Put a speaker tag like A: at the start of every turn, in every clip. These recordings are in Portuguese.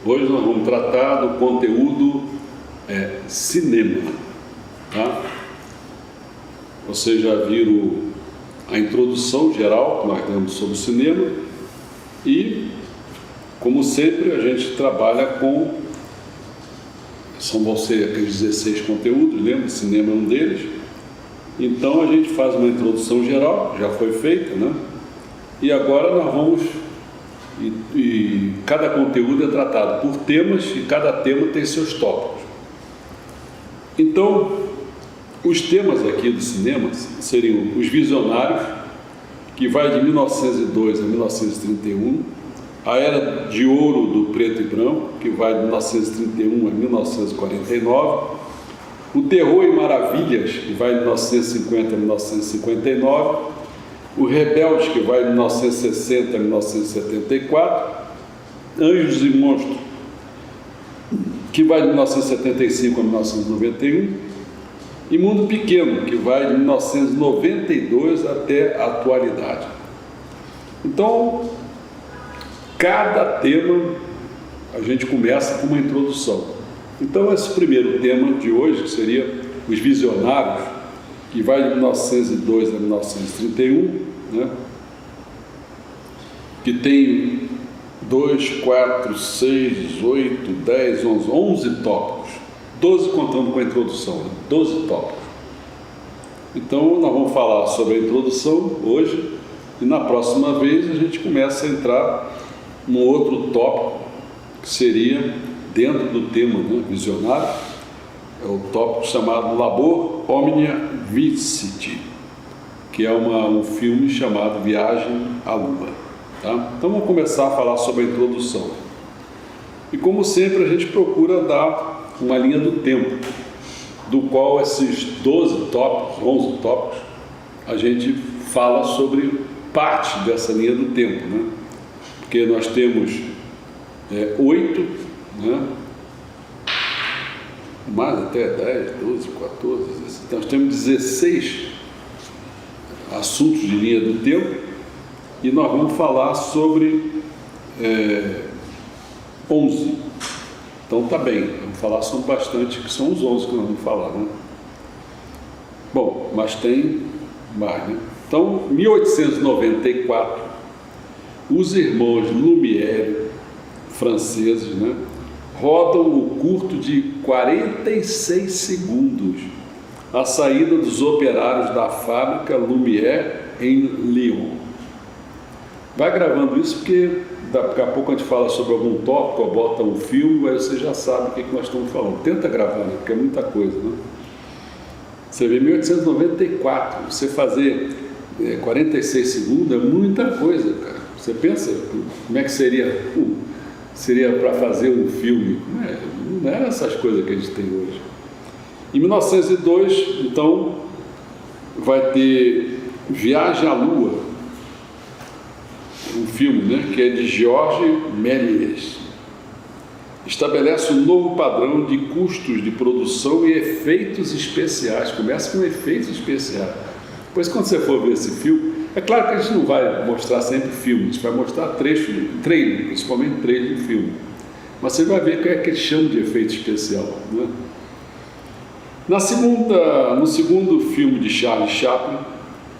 A: Hoje nós vamos tratar do conteúdo cinema, tá? Vocês já viram a introdução geral que nós demos sobre o cinema e, como sempre, a gente trabalha com, vão ser aqueles 16 conteúdos, lembra? O cinema é um deles. Então a gente faz uma introdução geral, já foi feita, né? E agora nós vamos, e cada conteúdo é tratado por temas e cada tema tem seus tópicos. Então, os temas aqui do cinema seriam os visionários, que vai de 1902 a 1931, a Era de Ouro do Preto e Branco, que vai de 1931 a 1949, o Terror e Maravilhas, que vai de 1950 a 1959, o Rebeldes, que vai de 1960 a 1974, Anjos e Monstros, que vai de 1975 a 1991, e Mundo Pequeno, que vai de 1992 até a atualidade. Então, cada tema a gente começa com uma introdução. Então, esse primeiro tema de hoje, que seria os visionários, que vai de 1902 a 1931, né? Que tem 2, 4, 6, 8, 10, 11 tópicos, 12 contando com a introdução, 12 tópicos. Então, nós vamos falar sobre a introdução hoje e na próxima vez a gente começa a entrar num outro tópico, que seria, dentro do tema, né, visionário, é o tópico chamado Labor Omnia Vicit, que é um filme chamado Viagem à Lua. Tá? Então vamos começar a falar sobre a introdução. E como sempre a gente procura dar uma linha do tempo, do qual esses 12 tópicos, 11 tópicos, a gente fala sobre parte dessa linha do tempo, né? Porque nós temos 8, né? Mais até 10, 12, 14, 16. Nós temos 16 assuntos de linha do tempo e nós vamos falar sobre 11. Então tá bem, vamos falar sobre bastante, que são os 11 que nós vamos falar, né? Bom, mas tem mais, né? Então, 1894, os irmãos Lumière, franceses, né, rodam o curto de 46 segundos a saída dos operários da fábrica Lumière em Lyon. Vai gravando isso porque daqui a pouco a gente fala sobre algum tópico, ou bota um filme, aí você já sabe o que nós estamos falando. Tenta gravar, né, porque é muita coisa, né? Você vê 1894, você fazer 46 segundos é muita coisa, cara. Você pensa como é que seria para fazer um filme? Não é essas coisas que a gente tem hoje. Em 1902, então, vai ter Viagem à Lua, um filme, né, que é de Georges Méliès. Estabelece um novo padrão de custos de produção e efeitos especiais. Começa com efeitos especiais. Depois, quando você for ver esse filme, é claro que a gente não vai mostrar sempre filme, a gente vai mostrar trailer, principalmente trailer de filme. Mas você vai ver o que é que eles chamam de efeito especial, né? No segundo filme de Charlie Chaplin,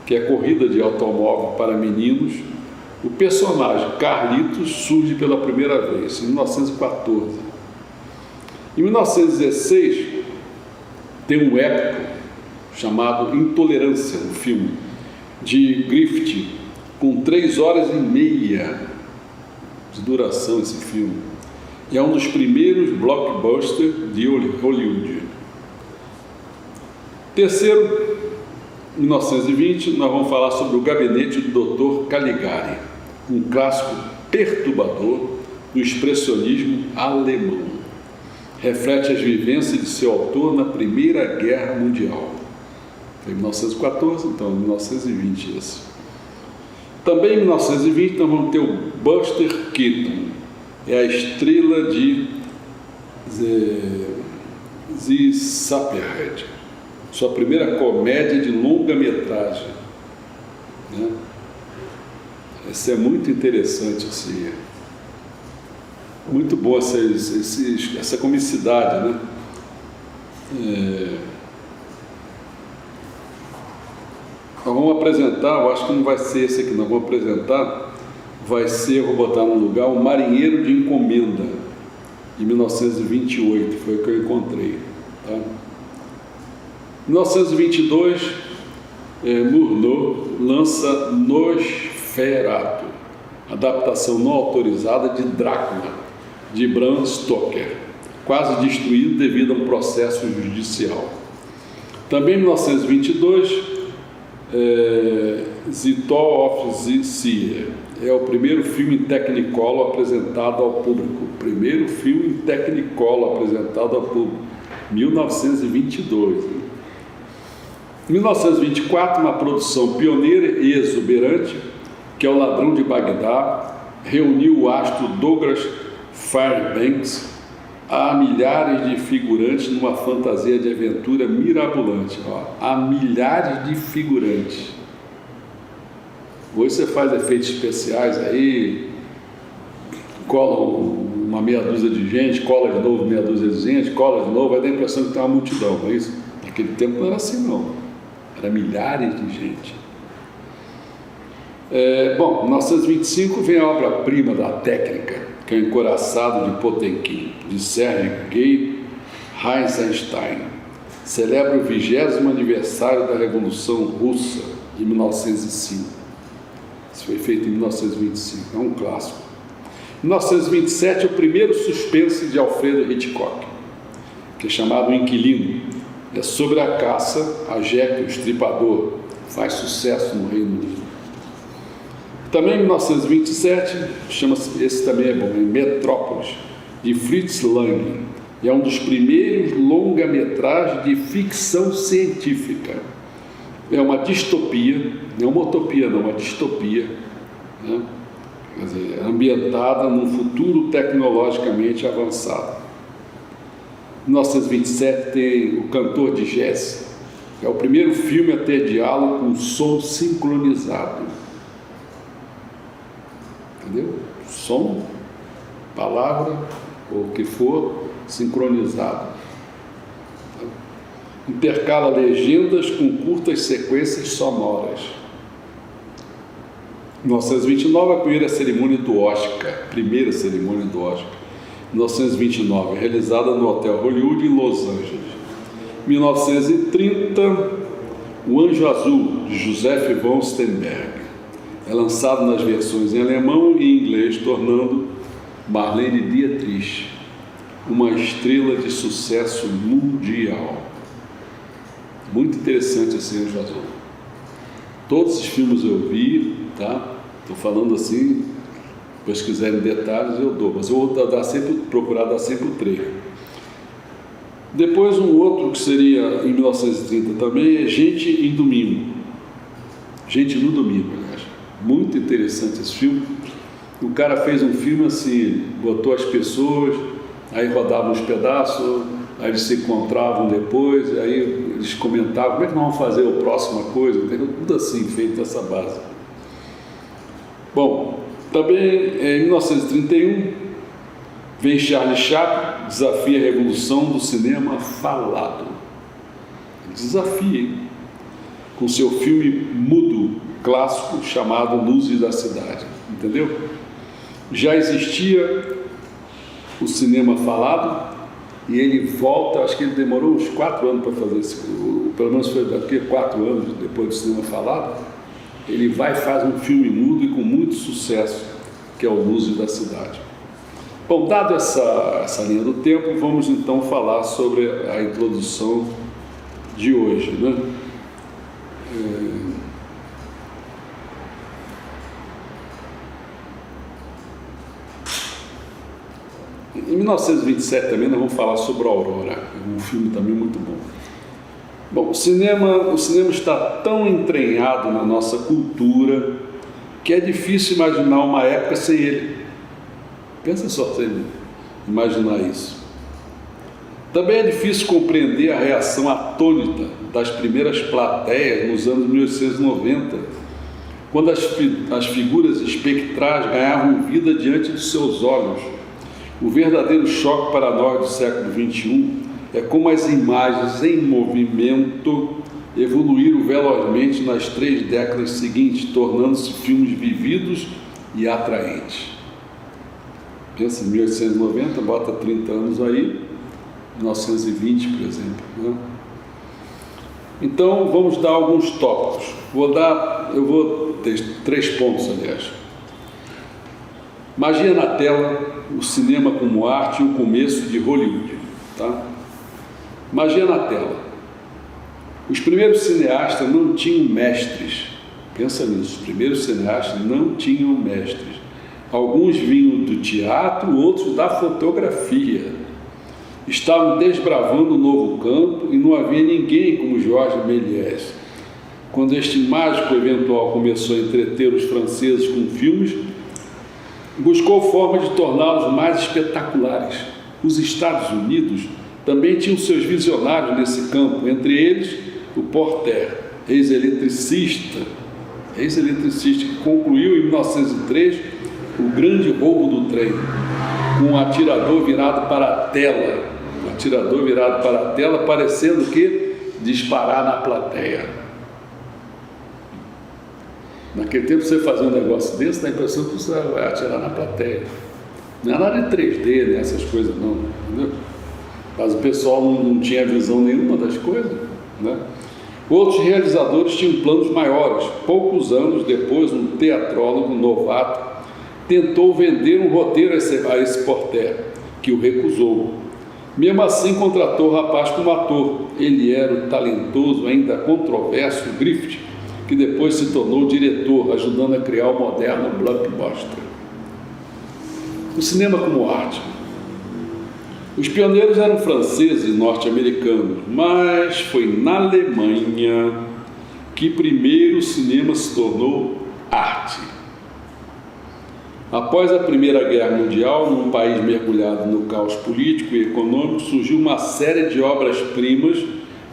A: que é Corrida de Automóvel para Meninos, o personagem Carlitos surge pela primeira vez, em 1914. Em 1916, tem um épico chamado Intolerância, um filme de Griffith, com 3 horas e meia de duração esse filme. E é um dos primeiros blockbusters de Hollywood. Terceiro, 1920, nós vamos falar sobre O Gabinete do Dr. Caligari, um clássico perturbador do expressionismo alemão. Reflete as vivências de seu autor na Primeira Guerra Mundial. Foi em 1914, então em 1920 esse. Também em 1920 nós vamos ter o Buster Keaton, é a estrela de The Sapperhead, sua primeira comédia de longa-metragem, né? Esse é muito interessante, assim. Muito bom essa comicidade, né? Nós vamos apresentar, eu acho que não vai ser esse aqui, nós vamos apresentar, vai ser, eu vou botar no lugar, o Marinheiro de Encomenda, de 1928, foi o que eu encontrei. Tá? 1922, Murnau lança Nosferatu, adaptação não autorizada de Drácula, de Bram Stoker, quase destruído devido a um processo judicial. Também em 1922, The Toll of the Seer é o primeiro filme em Technicolor apresentado ao público. Primeiro filme em Technicolor apresentado ao público, 1922. Em 1924, uma produção pioneira e exuberante, que é O Ladrão de Bagdá, reuniu o astro Douglas Fairbanks a milhares de figurantes numa fantasia de aventura mirabolante. A milhares de figurantes. Hoje você faz efeitos especiais aí, cola uma meia dúzia de gente, cola de novo meia dúzia de gente, cola de novo, vai dar a impressão que tem uma multidão, não é isso? Naquele tempo não era assim não, era milhares de gente. Bom, em 1925 vem a obra-prima da técnica, que é o Encoraçado de Potemkin, de Sergei Eisenstein. Celebra o 20º aniversário da Revolução Russa, de 1905. Isso foi feito em 1925, é um clássico. Em 1927 é o primeiro suspense de Alfredo Hitchcock, que é chamado O Inquilino. É sobre a caça a Jack o Estripador, faz sucesso no Reino Unido. Também em 1927, chama-se, esse também é bom, é Metrópolis, de Fritz Lang, e é um dos primeiros longa-metragens de ficção científica. É uma distopia, não é uma utopia não, é uma distopia, né? Quer dizer, ambientada num futuro tecnologicamente avançado. Em 1927 tem O Cantor de Jazz, é o primeiro filme a ter diálogo com som sincronizado. Entendeu? Som, palavra, ou o que for, sincronizado. Intercala legendas com curtas sequências sonoras. Em 1929, a primeira cerimônia do Oscar, em 1929, realizada no Hotel Hollywood, em Los Angeles. Em 1930, O Anjo Azul, de Joseph von Sternberg. É lançado nas versões em alemão e inglês, tornando Marlene Dietrich uma estrela de sucesso mundial. Muito interessante esse Anjo Azul. Todos os filmes eu vi, tá? Estou falando assim, depois se quiserem detalhes eu dou, mas eu vou procurar dar sempre o trailer. Depois um outro que seria em 1930 também é Gente no Domingo, aliás. Muito interessante esse filme. O cara fez um filme assim, botou as pessoas, aí rodavam uns pedaços, aí eles se encontravam depois, aí eles comentavam como é que nós vamos fazer a próxima coisa, entendeu? Tudo assim, feito nessa base. Bom, também em 1931 vem Charlie Chaplin, desafia a revolução do cinema falado. Desafia, hein? Com seu filme mudo, clássico, chamado Luzes da Cidade, entendeu? Já existia o cinema falado e ele volta, acho que ele demorou uns 4 anos para fazer isso, pelo menos foi daqui a 4 anos depois do cinema falado, ele vai e faz um filme mudo e com muito sucesso, que é o Luzes da Cidade. Bom, dado essa linha do tempo, vamos então falar sobre a introdução de hoje, né? Em 1927 também nós vamos falar sobre Aurora, um filme também muito bom. Bom, o cinema está tão entranhado na nossa cultura que é difícil imaginar uma época sem ele. Pensa só você imaginar isso. Também é difícil compreender a reação atônita das primeiras plateias nos anos 1890, quando as figuras espectrais ganhavam vida diante de seus olhos, O verdadeiro choque para nós do século XXI é como as imagens em movimento evoluíram velozmente nas 3 décadas seguintes, tornando-se filmes vividos e atraentes. Pensa em 1890, bota 30 anos aí, 1920, por exemplo, né? Então, vamos dar alguns tópicos. Eu vou ter 3 pontos, aliás. Magia na tela, o cinema como arte e o começo de Hollywood. Tá? Magia na tela. Os primeiros cineastas não tinham mestres. Pensa nisso, os primeiros cineastas não tinham mestres. Alguns vinham do teatro, outros da fotografia. Estavam desbravando um novo campo e não havia ninguém como Georges Méliès. Quando este mágico eventual começou a entreter os franceses com filmes, buscou forma de torná-los mais espetaculares. Os Estados Unidos também tinham seus visionários nesse campo, entre eles o Porter, ex-eletricista, que concluiu em 1903 o grande roubo do trem, com um atirador virado para a tela, parecendo que disparar na plateia. Naquele tempo, você fazia um negócio desse, dá a impressão que você vai atirar na plateia. Não é nada de 3D, né, essas coisas não, entendeu? Mas o pessoal não tinha visão nenhuma das coisas, né? Outros realizadores tinham planos maiores. Poucos anos depois, um teatrólogo novato tentou vender um roteiro a esse Porter, que o recusou. Mesmo assim, contratou o rapaz como ator. Ele era o talentoso, ainda controverso Griffith, que depois se tornou diretor, ajudando a criar o moderno blockbuster. O cinema como arte. Os pioneiros eram franceses e norte-americanos, mas foi na Alemanha que primeiro o cinema se tornou arte. Após a Primeira Guerra Mundial, num país mergulhado no caos político e econômico, surgiu uma série de obras-primas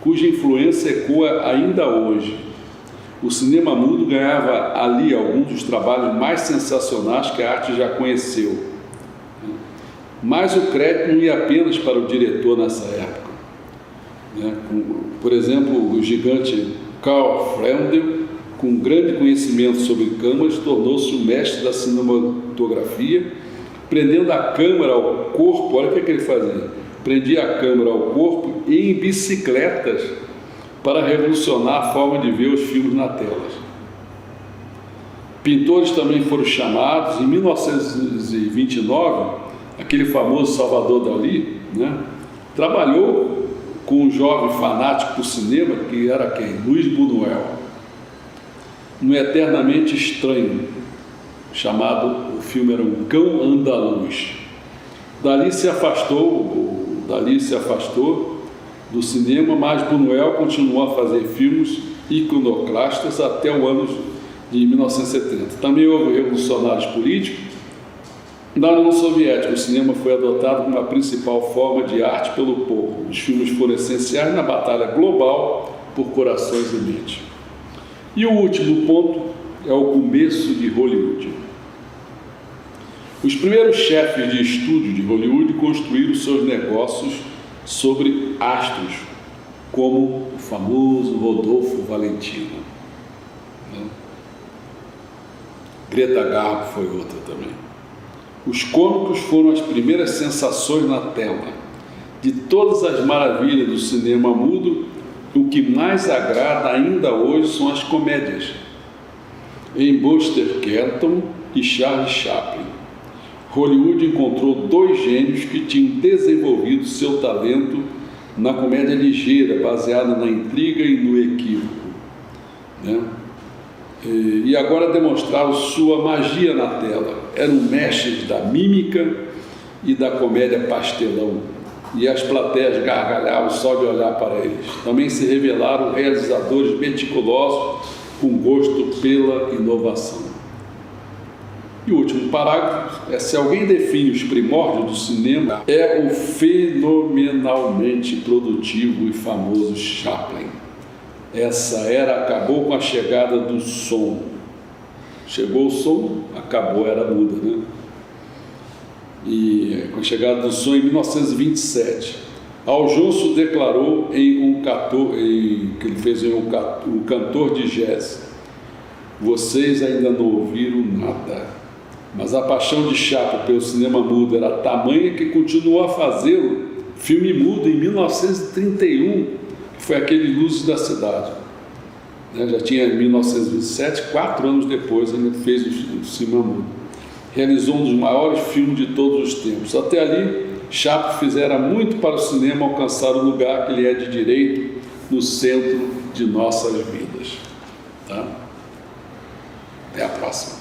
A: cuja influência ecoa ainda hoje. O cinema mudo ganhava ali alguns dos trabalhos mais sensacionais que a arte já conheceu. Mas o crédito não ia apenas para o diretor nessa época. Por exemplo, o gigante Karl Frendel, com grande conhecimento sobre câmeras, tornou-se o mestre da cinematografia, prendendo a câmera ao corpo. Olha o que ele fazia: prendia a câmera ao corpo e em bicicletas para revolucionar a forma de ver os filmes na tela. Pintores também foram chamados. Em 1929, aquele famoso Salvador Dalí, né, trabalhou com um jovem fanático por cinema, que era quem? Luiz Buñuel, no Eternamente Estranho, chamado, o filme era Um Cão Andaluz. Dalí se afastou do cinema, mas Buñuel continuou a fazer filmes iconoclastas até o ano de 1970. Também houve revolucionários políticos. Na União Soviética, o cinema foi adotado como a principal forma de arte pelo povo. Os filmes foram essenciais na batalha global por corações e mentes. E o último ponto é o começo de Hollywood. Os primeiros chefes de estúdio de Hollywood construíram seus negócios sobre astros, como o famoso Rodolfo Valentino. Greta Garbo foi outra também. Os cômicos foram as primeiras sensações na tela. De todas as maravilhas do cinema mudo, o que mais agrada ainda hoje são as comédias. Em Buster Keaton e Charles Chaplin, Hollywood encontrou 2 gênios que tinham desenvolvido seu talento na comédia ligeira, baseada na intriga e no equívoco, né? E agora demonstraram sua magia na tela. Eram mestres da mímica e da comédia pastelão, e as plateias gargalhavam só de olhar para eles. Também se revelaram realizadores meticulosos com gosto pela inovação. E o último parágrafo é: se alguém define os primórdios do cinema, é o fenomenalmente produtivo e famoso Chaplin. Essa era acabou com a chegada do som. Chegou o som, acabou a era muda, né? e com a chegada do som em 1927. Al Jolson declarou que ele fez em um cantor de jazz: vocês ainda não ouviram nada, mas a paixão de Chaplin pelo cinema mudo era tamanha que continuou a fazê-lo filme mudo em 1931, que foi aquele Luzes da Cidade. Já tinha em 1927, 4 anos depois ele fez o cinema mudo. Realizou um dos maiores filmes de todos os tempos. Até ali, Chaplin fizera muito para o cinema alcançar o lugar que lhe é de direito no centro de nossas vidas. Tá? Até a próxima.